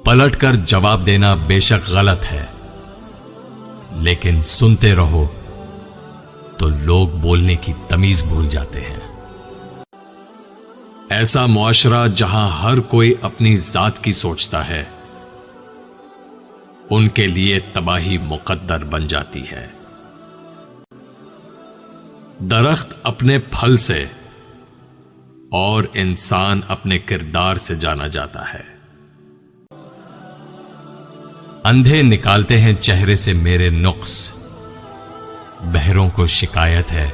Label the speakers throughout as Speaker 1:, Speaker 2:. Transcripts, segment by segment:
Speaker 1: پلٹ کر جواب دینا بے شک غلط ہے، لیکن سنتے رہو تو لوگ بولنے کی تمیز بھول جاتے ہیں۔ ایسا معاشرہ جہاں ہر کوئی اپنی ذات کی سوچتا ہے، ان کے لیے تباہی مقدر بن جاتی ہے۔ درخت اپنے پھل سے اور انسان اپنے کردار سے جانا جاتا ہے۔ اندھے نکالتے ہیں چہرے سے میرے نقص، بہروں کو شکایت ہے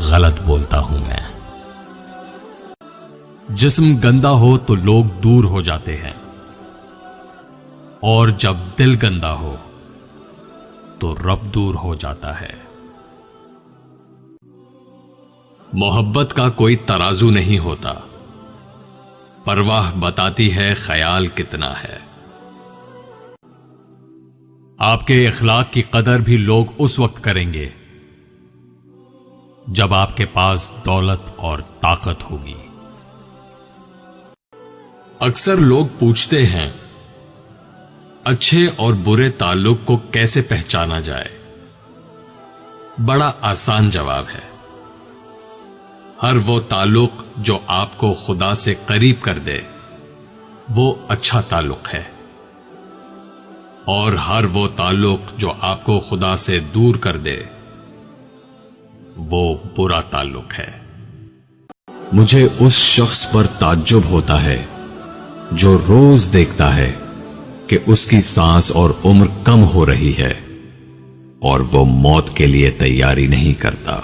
Speaker 1: غلط بولتا ہوں میں۔ جسم گندا ہو تو لوگ دور ہو جاتے ہیں، اور جب دل گندا ہو تو رب دور ہو جاتا ہے۔ محبت کا کوئی ترازو نہیں ہوتا، پرواہ بتاتی ہے خیال کتنا ہے۔ آپ کے اخلاق کی قدر بھی لوگ اس وقت کریں گے جب آپ کے پاس دولت اور طاقت ہوگی۔ اکثر لوگ پوچھتے ہیں اچھے اور برے تعلق کو کیسے پہچانا جائے؟ بڑا آسان جواب ہے، ہر وہ تعلق جو آپ کو خدا سے قریب کر دے وہ اچھا تعلق ہے، اور ہر وہ تعلق جو آپ کو خدا سے دور کر دے وہ برا تعلق ہے۔
Speaker 2: مجھے اس شخص پر تعجب ہوتا ہے جو روز دیکھتا ہے کہ اس کی سانس اور عمر کم ہو رہی ہے اور وہ موت کے لیے تیاری نہیں کرتا۔